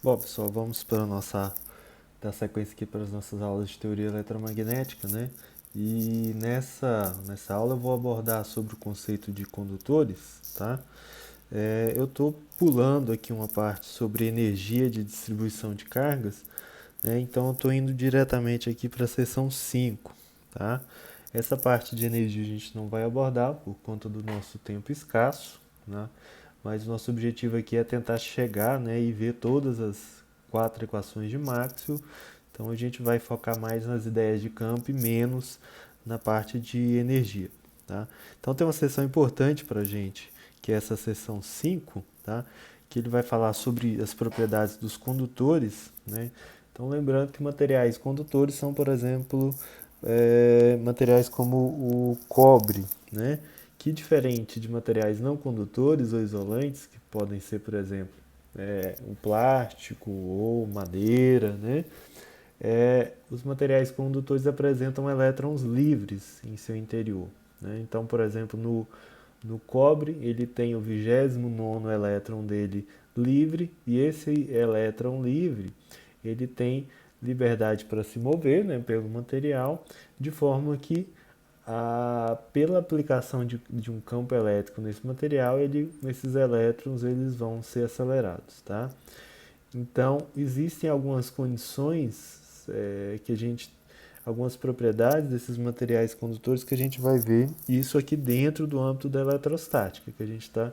Bom, pessoal, vamos para a nossa dar sequência aqui para as nossas aulas de teoria eletromagnética, né? E nessa aula eu vou abordar sobre o conceito de condutores, tá? Eu estou pulando aqui uma parte sobre energia de distribuição de cargas, né? Então eu estou indo diretamente aqui para a seção 5, tá? Essa parte de energia a gente não vai abordar por conta do nosso tempo escasso, né? Mas o nosso objetivo aqui é tentar chegar, né, e ver todas as quatro equações de Maxwell. Então a gente vai focar mais nas ideias de campo e menos na parte de energia. Tá? Então tem uma seção importante para a gente, que é essa seção 5, tá? Que ele vai falar sobre as propriedades dos condutores. Né? Então lembrando que materiais condutores são, por exemplo, materiais como o cobre, né? Que diferente de materiais não condutores ou isolantes, que podem ser, por exemplo, um plástico ou madeira, né? Os materiais condutores apresentam elétrons livres em seu interior. Né? Então, por exemplo, no cobre, ele tem o 29º elétron dele livre, e esse elétron livre, ele tem liberdade para se mover, né, pelo material, de forma que pela aplicação de um campo elétrico nesse material, esses elétrons eles vão ser acelerados, tá? Então, existem algumas condições algumas propriedades desses materiais condutores que a gente vai ver isso aqui dentro do âmbito da eletrostática, que a gente está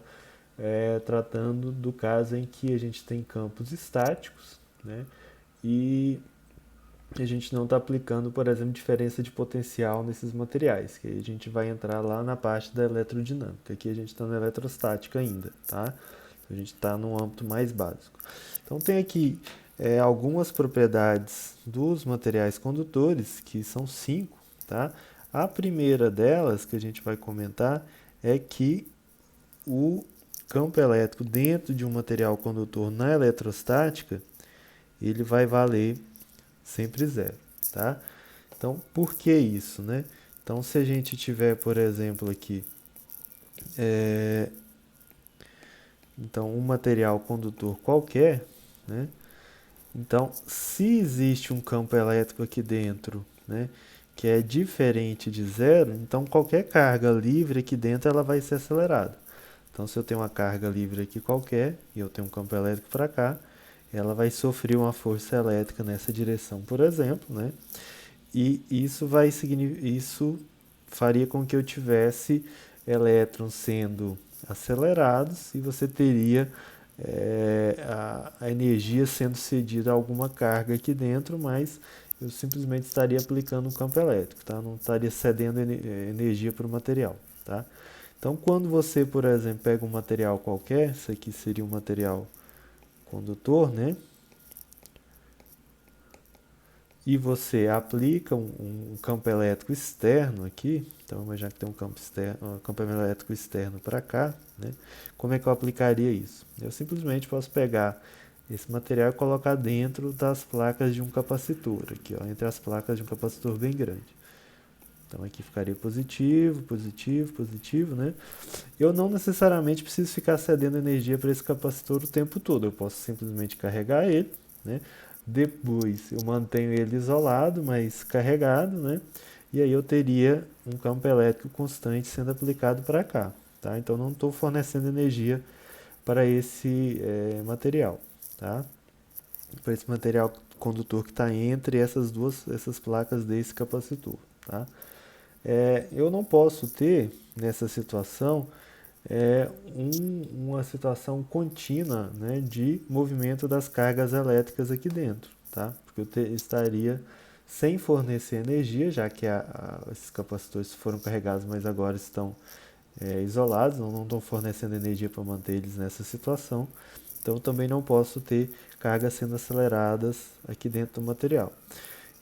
tratando do caso em que a gente tem campos estáticos, né? E a gente não está aplicando, por exemplo, diferença de potencial nesses materiais, que aí a gente vai entrar lá na parte da eletrodinâmica. Aqui a gente está na eletrostática ainda, tá? A gente está num âmbito mais básico. Então tem aqui algumas propriedades dos materiais condutores, que são 5, tá? A primeira delas que a gente vai comentar é que o campo elétrico dentro de um material condutor na eletrostática, ele vai valer sempre zero, tá? Então, por que isso, né? Então, se a gente tiver, por exemplo, aqui, um material condutor qualquer, né? Então, se existe um campo elétrico aqui dentro, né, que é diferente de zero, então qualquer carga livre aqui dentro ela vai ser acelerada. Então, se eu tenho uma carga livre aqui qualquer e eu tenho um campo elétrico para cá, ela vai sofrer uma força elétrica nessa direção, por exemplo, né? E isso faria com que eu tivesse elétrons sendo acelerados e você teria a energia sendo cedida a alguma carga aqui dentro, mas eu simplesmente estaria aplicando um campo elétrico, tá? Não estaria cedendo energia para o material, tá? Então, quando você, por exemplo, pega um material qualquer, isso aqui seria um material condutor, né? E você aplica um campo elétrico externo aqui, então já que tem um campo elétrico externo para cá, né? Como é que eu aplicaria isso? Eu simplesmente posso pegar esse material e colocar dentro das placas de um capacitor, aqui, ó, entre as placas de um capacitor bem grande. Então aqui ficaria positivo, positivo, positivo, né? Eu não necessariamente preciso ficar cedendo energia para esse capacitor o tempo todo, eu posso simplesmente carregar ele, né? Depois eu mantenho ele isolado, mas carregado, né? E aí eu teria um campo elétrico constante sendo aplicado para cá, tá? Então não estou fornecendo energia para esse material, tá? Para esse material condutor que está entre essas placas desse capacitor, tá? Eu não posso ter nessa situação uma situação contínua, né, de movimento das cargas elétricas aqui dentro, tá? Porque eu estaria sem fornecer energia, já que esses capacitores foram carregados, mas agora estão isolados, não estão fornecendo energia para manter eles nessa situação. Então também não posso ter cargas sendo aceleradas aqui dentro do material.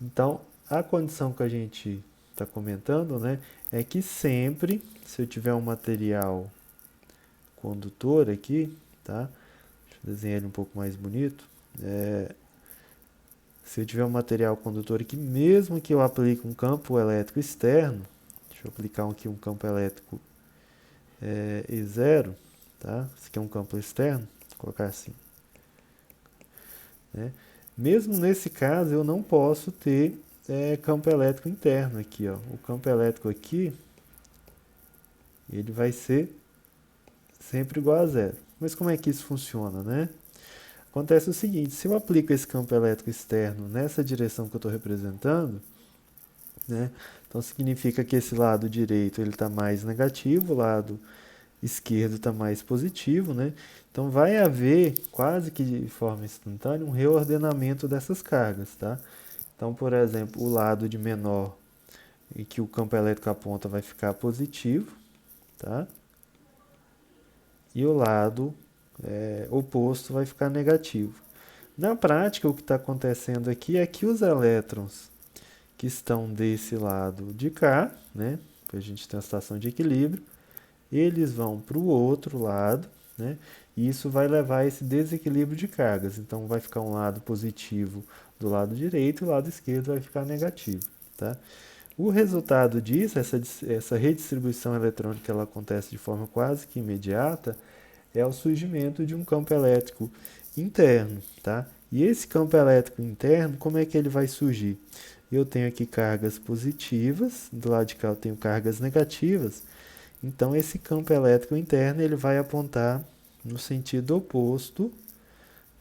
Então a condição que a gente está comentando, né, é que sempre, se eu tiver um material condutor aqui, tá? Deixa eu desenhar ele um pouco mais bonito. Se eu tiver um material condutor aqui, mesmo que eu aplique um campo elétrico externo, deixa eu aplicar aqui um campo elétrico E0, tá? Esse aqui é um campo externo, vou colocar assim. né? Mesmo nesse caso, eu não posso ter campo elétrico interno aqui, ó. O campo elétrico aqui, ele vai ser sempre igual a zero. Mas como é que isso funciona, né? Acontece o seguinte, se eu aplico esse campo elétrico externo nessa direção que eu estou representando, né? Então significa que esse lado direito ele está mais negativo, o lado esquerdo está mais positivo, né? Então vai haver quase que de forma instantânea um reordenamento dessas cargas, tá? Então, por exemplo, o lado de menor em que o campo elétrico aponta vai ficar positivo, tá? E o lado oposto vai ficar negativo. Na prática, o que está acontecendo aqui é que os elétrons que estão desse lado de cá, né? A gente tem a situação de equilíbrio, eles vão para o outro lado, né? E isso vai levar a esse desequilíbrio de cargas. Então vai ficar um lado positivo do lado direito e o lado esquerdo vai ficar negativo, tá? O resultado disso, essa redistribuição eletrônica, ela acontece de forma quase que imediata, é o surgimento de um campo elétrico interno, tá? E esse campo elétrico interno, como é que ele vai surgir? Eu tenho aqui cargas positivas, do lado de cá eu tenho cargas negativas, então esse campo elétrico interno ele vai apontar no sentido oposto.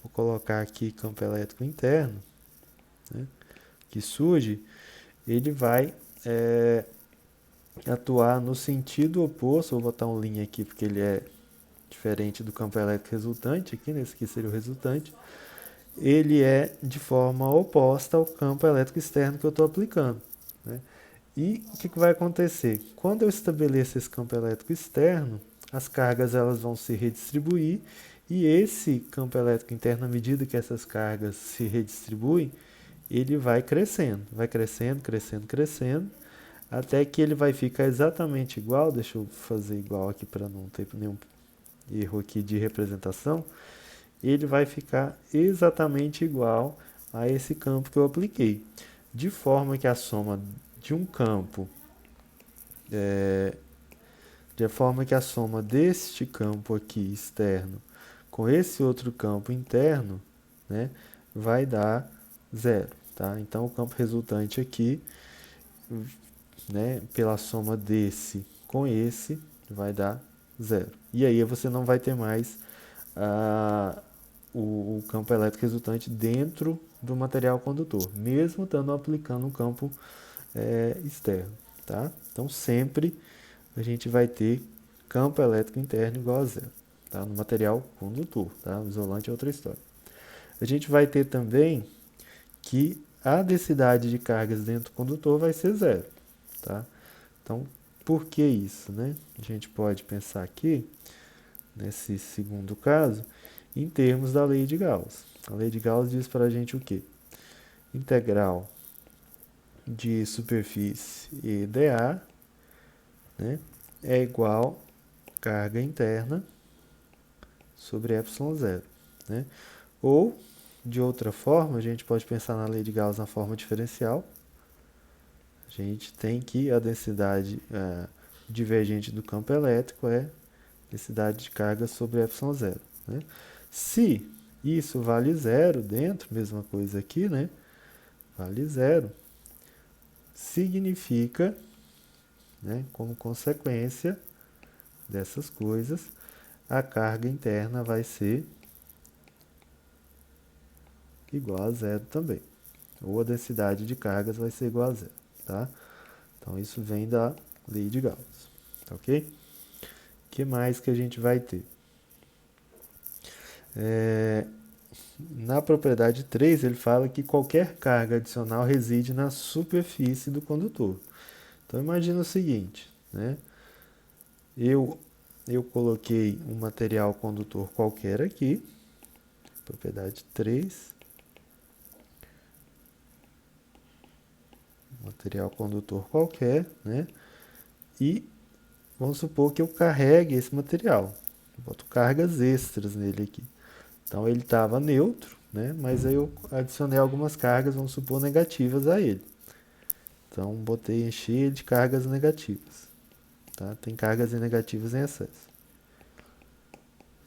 Vou colocar aqui campo elétrico interno, né, que surge, ele vai atuar no sentido oposto. Vou botar um linha aqui porque ele é diferente do campo elétrico resultante, aqui nesse aqui seria o resultante. Ele é de forma oposta ao campo elétrico externo que eu estou aplicando, né? E o que vai acontecer? Quando eu estabeleço esse campo elétrico externo, as cargas elas vão se redistribuir e esse campo elétrico interno, à medida que essas cargas se redistribuem, ele vai crescendo, crescendo, crescendo, até que ele vai ficar exatamente igual. Deixa eu fazer igual aqui para não ter nenhum erro aqui de representação. Ele vai ficar exatamente igual a esse campo que eu apliquei, de forma que a soma de um campo, de forma que a soma deste campo aqui externo com esse outro campo interno, né, vai dar zero, tá? Então o campo resultante aqui, né, pela soma desse com esse, vai dar zero. E aí você não vai ter mais o campo elétrico resultante dentro do material condutor, mesmo estando aplicando um campo externo, tá? Então sempre a gente vai ter campo elétrico interno igual a zero, tá? No material condutor, tá? O isolante é outra história. A gente vai ter também que a densidade de cargas dentro do condutor vai ser zero, tá? Então, por que isso, né? A gente pode pensar aqui, nesse segundo caso, em termos da lei de Gauss. A lei de Gauss diz para a gente o quê? Integral de superfície EdA, né, é igual a carga interna sobre ε0, né? Ou, de outra forma, a gente pode pensar na lei de Gauss na forma diferencial. A gente tem que a densidade divergente do campo elétrico é densidade de carga sobre ε0, né? Se isso vale zero dentro, mesma coisa aqui, né? Vale zero, significa, né, como consequência dessas coisas, a carga interna vai ser igual a zero também. Ou a densidade de cargas vai ser igual a zero, tá? Então isso vem da lei de Gauss, tá ok? O que mais que a gente vai ter? Na propriedade 3, ele fala que qualquer carga adicional reside na superfície do condutor. Então imagina o seguinte, né? Eu coloquei um material condutor qualquer aqui, propriedade 3, material condutor qualquer, né? E vamos supor que eu carregue esse material, boto cargas extras nele aqui. Então ele estava neutro, né? Mas aí eu adicionei algumas cargas, vamos supor, negativas a ele. Então botei, enchi ele de cargas negativas, tá? Tem cargas negativas em excesso.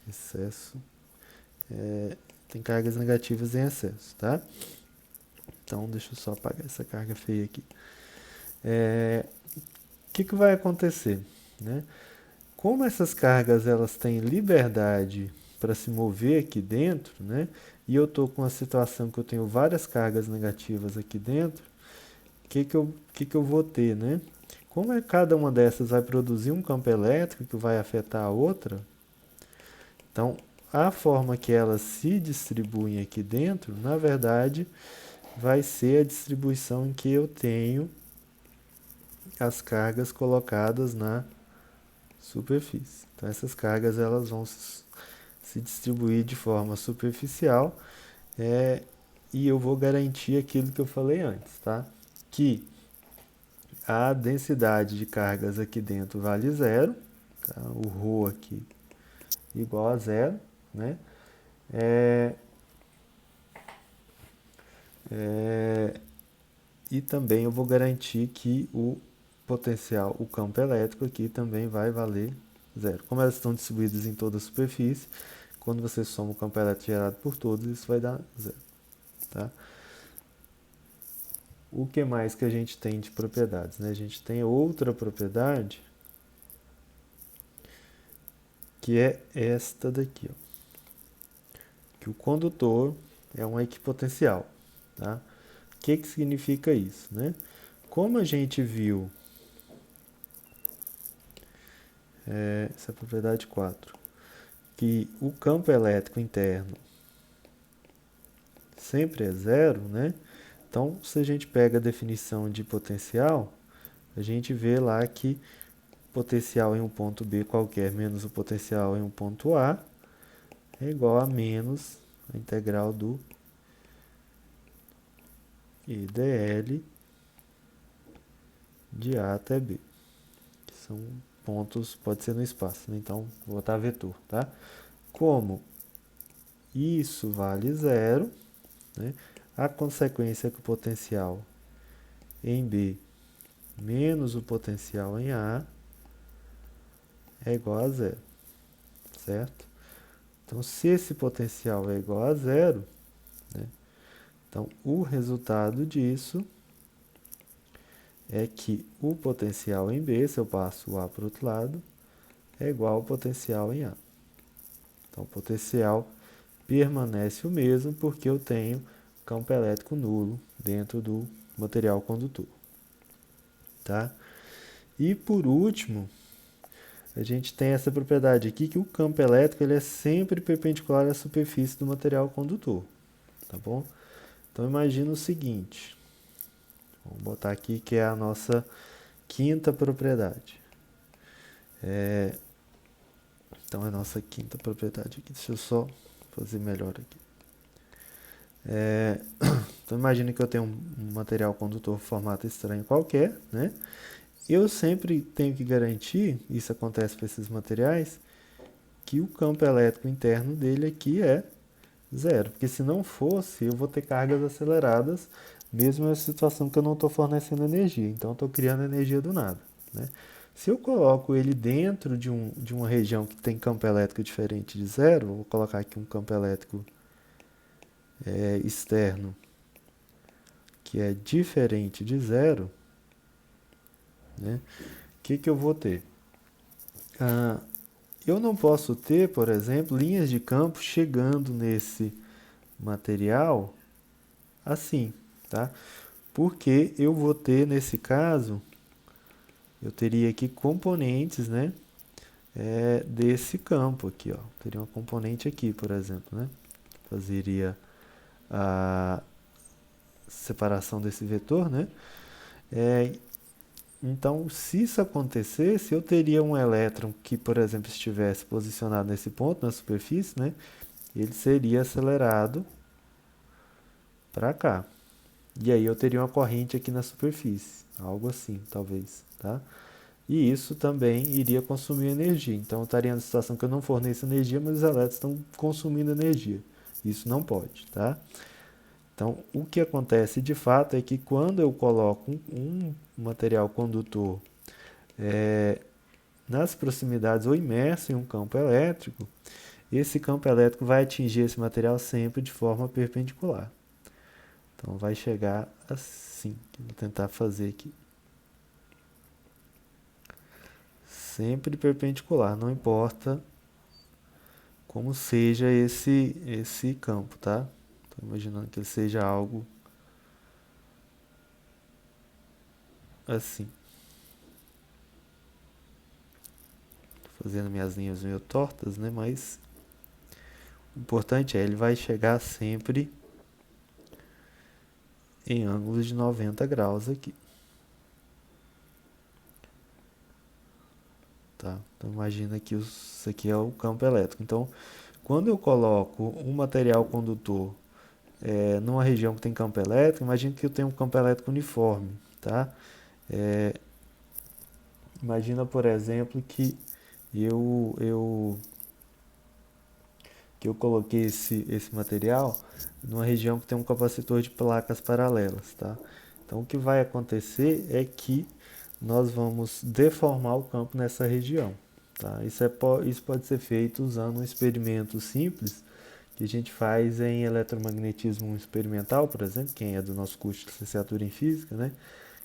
Excesso tem cargas negativas em excesso, tá? Então, deixa eu só apagar essa carga feia aqui. O que vai acontecer, né? Como essas cargas elas têm liberdade para se mover aqui dentro, né? E eu estou com uma situação que eu tenho várias cargas negativas aqui dentro, que eu vou ter, né? Como cada uma dessas vai produzir um campo elétrico que vai afetar a outra, então a forma que elas se distribuem aqui dentro, na verdade, vai ser a distribuição em que eu tenho as cargas colocadas na superfície. Então essas cargas elas vão se distribuir de forma superficial, e eu vou garantir aquilo que eu falei antes, tá? Que a densidade de cargas aqui dentro vale zero, tá? O ρ aqui igual a zero, né? E também eu vou garantir que o potencial, o campo elétrico aqui também vai valer zero. Como elas estão distribuídas em toda a superfície, quando você soma o campo elétrico gerado por todos, isso vai dar zero, tá? O que mais que a gente tem de propriedades, né? A gente tem outra propriedade, que é esta daqui, ó, que o condutor é um equipotencial, tá? O que significa isso, né? Como a gente viu, essa é a propriedade 4, que o campo elétrico interno sempre é zero, né? Então, se a gente pega a definição de potencial, a gente vê lá que potencial em um ponto B qualquer menos o potencial em um ponto A é igual a menos a integral do IDL de A até B. Que são pontos, pode ser no espaço, né? Então vou botar vetor, tá? Como isso vale zero, né? A consequência é que o potencial em B menos o potencial em A é igual a zero, certo? Então, se esse potencial é igual a zero, né? Então o resultado disso é que o potencial em B, se eu passo o A para o outro lado, é igual ao potencial em A. Então o potencial permanece o mesmo porque eu tenho campo elétrico nulo dentro do material condutor, tá? E por último, a gente tem essa propriedade aqui que o campo elétrico ele é sempre perpendicular à superfície do material condutor, tá bom? Então imagina o seguinte, vamos botar aqui que é a nossa quinta propriedade. Então é a nossa quinta propriedade aqui, deixa eu só fazer melhor aqui. Então imagina que eu tenho um material condutor formato estranho qualquer, né? Eu sempre tenho que garantir, isso acontece para esses materiais, que o campo elétrico interno dele aqui é zero. Porque se não fosse, eu vou ter cargas aceleradas, mesmo na situação que eu não estou fornecendo energia. Então eu estou criando energia do nada, né? Se eu coloco ele dentro de uma região que tem campo elétrico diferente de zero, vou colocar aqui um campo elétrico externo que é diferente de zero, né? O que eu vou ter? Eu não posso ter, por exemplo, linhas de campo chegando nesse material assim, tá? Porque eu vou ter, nesse caso, eu teria aqui componentes, né? Desse campo aqui, ó. Teria uma componente aqui, por exemplo, né? Fazeria a separação desse vetor, né? Então, se isso acontecesse, eu teria um elétron que, por exemplo, estivesse posicionado nesse ponto, na superfície, né? Ele seria acelerado para cá. E aí eu teria uma corrente aqui na superfície, algo assim, talvez, tá? E isso também iria consumir energia. Então, eu estaria na situação que eu não forneço energia, mas os elétrons estão consumindo energia. Isso não pode, tá? Então, o que acontece de fato é que quando eu coloco um material condutor nas proximidades ou imerso em um campo elétrico, esse campo elétrico vai atingir esse material sempre de forma perpendicular. Então vai chegar assim. Vou tentar fazer aqui. Sempre perpendicular, não importa como seja esse campo, tá? Estou imaginando que ele seja algo assim. Tô fazendo minhas linhas meio tortas, né? Mas o importante é ele vai chegar sempre em ângulos de 90 graus aqui. Tá? Então imagina que isso aqui é o campo elétrico. Então, quando eu coloco um material condutor numa região que tem campo elétrico, imagina que eu tenho um campo elétrico uniforme, tá? Imagina, por exemplo, que eu coloquei esse material numa região que tem um capacitor de placas paralelas, tá? Então, o que vai acontecer é que nós vamos deformar o campo nessa região, tá? Isso pode ser feito usando um experimento simples que a gente faz em eletromagnetismo experimental, por exemplo, quem é do nosso curso de licenciatura em física, né?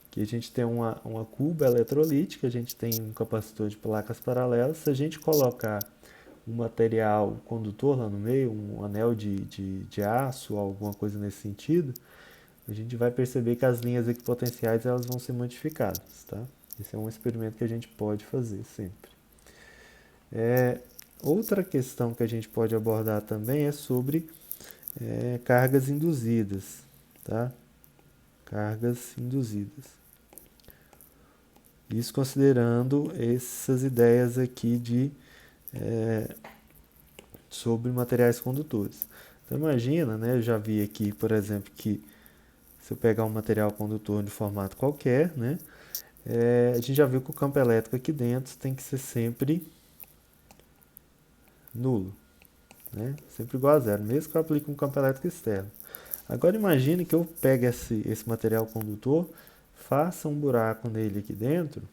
Que a gente tem uma cuba eletrolítica, a gente tem um capacitor de placas paralelas. Se a gente colocar um material condutor lá no meio, um anel de aço, alguma coisa nesse sentido, a gente vai perceber que as linhas equipotenciais elas vão ser modificadas, tá? Esse é um experimento que a gente pode fazer sempre. Outra questão que a gente pode abordar também é sobre cargas induzidas, tá? Cargas induzidas. Isso considerando essas ideias aqui sobre materiais condutores. Então imagina, né, eu já vi aqui, por exemplo, que se eu pegar um material condutor de formato qualquer, né, a gente já viu que o campo elétrico aqui dentro tem que ser sempre nulo, né, sempre igual a zero, mesmo que eu aplique um campo elétrico externo. Agora imagine que eu pegue esse material condutor, faça um buraco nele aqui dentro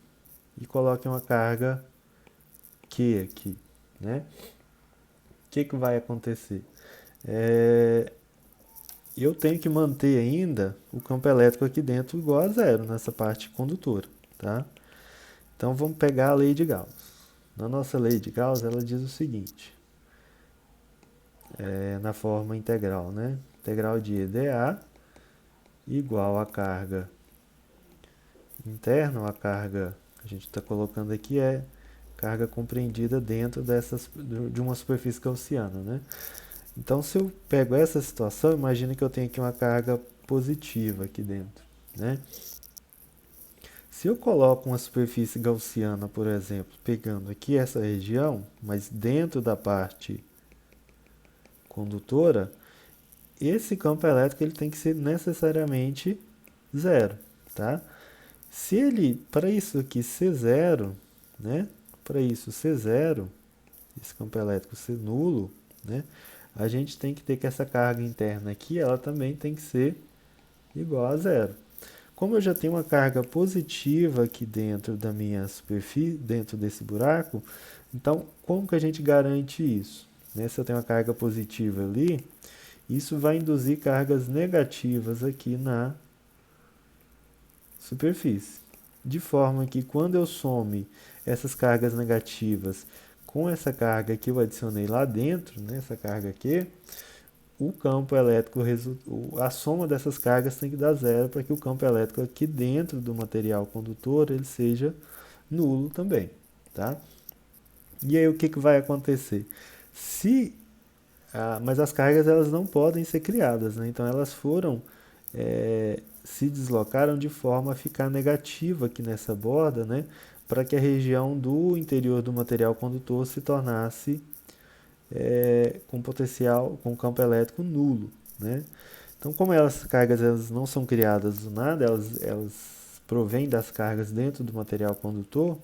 e coloque uma carga Q aqui, né? O que vai acontecer? Eu tenho que manter ainda o campo elétrico aqui dentro igual a zero nessa parte condutora, tá? Então vamos pegar a lei de Gauss. Na nossa lei de Gauss ela diz o seguinte, na forma integral, né? Integral de EdA igual a carga interna, ou a carga que a gente está colocando aqui carga compreendida dentro de uma superfície gaussiana, né? Então, se eu pego essa situação, imagine que eu tenho aqui uma carga positiva aqui dentro, né? Se eu coloco uma superfície gaussiana, por exemplo, pegando aqui essa região, mas dentro da parte condutora, esse campo elétrico ele tem que ser necessariamente zero, tá? Se ele, para isso aqui ser zero, né? Para isso ser zero, esse campo elétrico ser nulo, né? A gente tem que ter que essa carga interna aqui, ela também tem que ser igual a zero. Como eu já tenho uma carga positiva aqui dentro da minha superfície, dentro desse buraco, então como que a gente garante isso? Né? Se eu tenho uma carga positiva ali, isso vai induzir cargas negativas aqui na superfície. De forma que quando eu some essas cargas negativas com essa carga que eu adicionei lá dentro, né, essa carga aqui, o campo elétrico, a soma dessas cargas tem que dar zero para que o campo elétrico aqui dentro do material condutor ele seja nulo também, tá? E aí o que vai acontecer? Mas as cargas elas não podem ser criadas, né? Então elas se deslocaram de forma a ficar negativa aqui nessa borda, né? Para que a região do interior do material condutor se tornasse com potencial, com campo elétrico nulo, né? Então, como as cargas elas não são criadas do nada, elas provêm das cargas dentro do material condutor,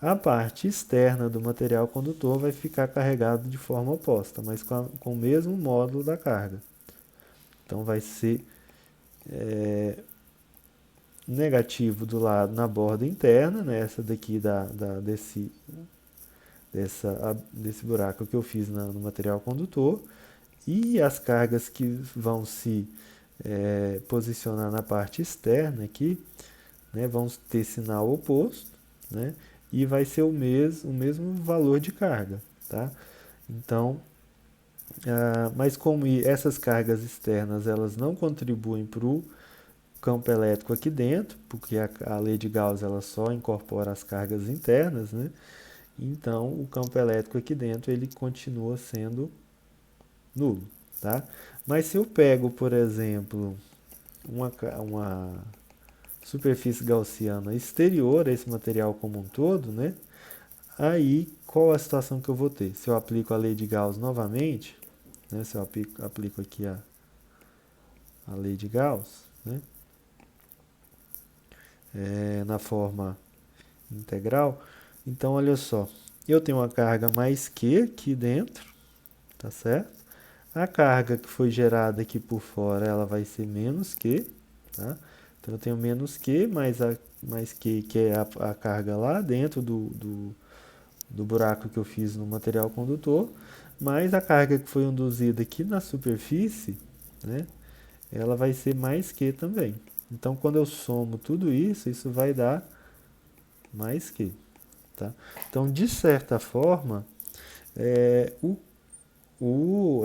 a parte externa do material condutor vai ficar carregada de forma oposta, mas com o mesmo módulo da carga. Então, vai ser negativo do lado na borda interna, né? Essa daqui desse desse buraco que eu fiz no material condutor, e as cargas que vão se posicionar na parte externa aqui, né, vão ter sinal oposto, né, e vai ser o mesmo valor de carga, tá? Então, mas como essas cargas externas elas não contribuem para o campo elétrico aqui dentro, porque a lei de Gauss ela só incorpora as cargas internas, né? Então o campo elétrico aqui dentro ele continua sendo nulo, tá? Mas se eu pego, por exemplo, uma superfície gaussiana exterior a esse material como um todo, né? Aí qual a situação que eu vou ter? Se eu aplico a lei de Gauss novamente, né? Se eu aplico aqui a lei de Gauss, né? Na forma integral, então olha só, eu tenho uma carga mais Q aqui dentro, tá certo? A carga que foi gerada aqui por fora, ela vai ser menos Q, tá? Então eu tenho menos Q mais Q, que é a carga lá dentro do buraco que eu fiz no material condutor, mais a carga que foi induzida aqui na superfície, né? Ela vai ser mais Q também. Então quando eu somo tudo isso, isso vai dar mais Q. Tá? Então, de certa forma,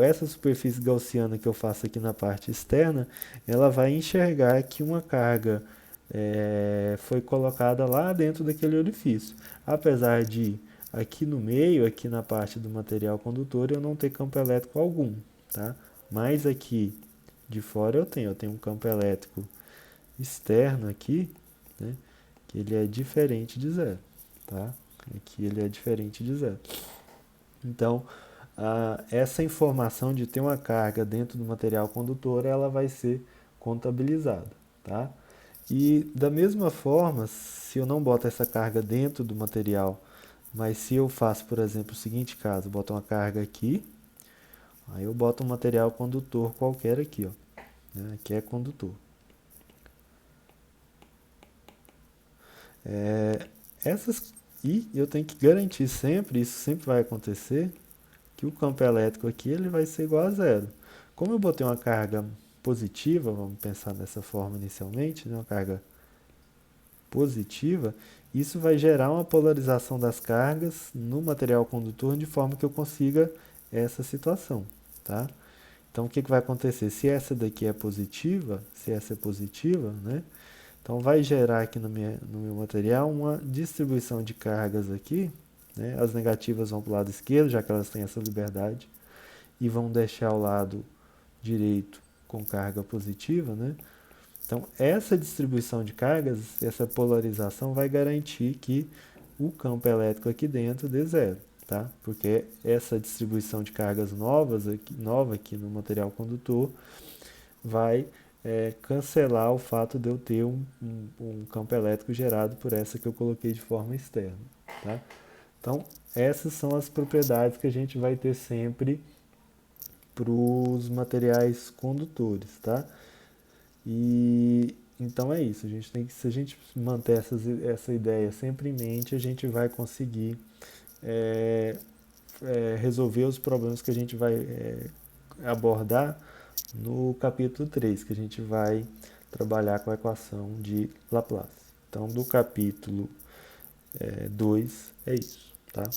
essa superfície gaussiana que eu faço aqui na parte externa, ela vai enxergar que uma carga foi colocada lá dentro daquele orifício. Apesar de aqui no meio, aqui na parte do material condutor, eu não ter campo elétrico algum. Tá? Mas aqui de fora eu tenho um campo elétrico externo aqui, né, que ele é diferente de zero. Tá? Aqui ele é diferente de zero. Então, essa informação de ter uma carga dentro do material condutor, ela vai ser contabilizada. Tá? E da mesma forma, se eu não boto essa carga dentro do material, mas se eu faço, por exemplo, o seguinte caso, boto uma carga aqui, aí eu boto um material condutor qualquer aqui, ó, né, aqui é condutor. E eu tenho que garantir sempre, isso sempre vai acontecer, que o campo elétrico aqui ele vai ser igual a zero. Como eu botei uma carga positiva, vamos pensar dessa forma inicialmente, né, uma carga positiva, isso vai gerar uma polarização das cargas no material condutor de forma que eu consiga essa situação. Tá? Então o que vai acontecer? Se essa daqui é positiva, se essa é positiva, né? Então vai gerar aqui no meu material uma distribuição de cargas aqui, né? As negativas vão para o lado esquerdo, já que elas têm essa liberdade, e vão deixar o lado direito com carga positiva, né? Então essa distribuição de cargas, essa polarização vai garantir que o campo elétrico aqui dentro dê zero, tá? Porque essa distribuição de cargas nova aqui no material condutor vai cancelar o fato de eu ter um campo elétrico gerado por essa que eu coloquei de forma externa. Tá? Então, essas são as propriedades que a gente vai ter sempre para os materiais condutores. Tá? E então é isso. A gente tem que, se a gente manter essa ideia sempre em mente, a gente vai conseguir resolver os problemas que a gente vai abordar no capítulo 3, que a gente vai trabalhar com a equação de Laplace. Então, do capítulo 2 é isso, tá?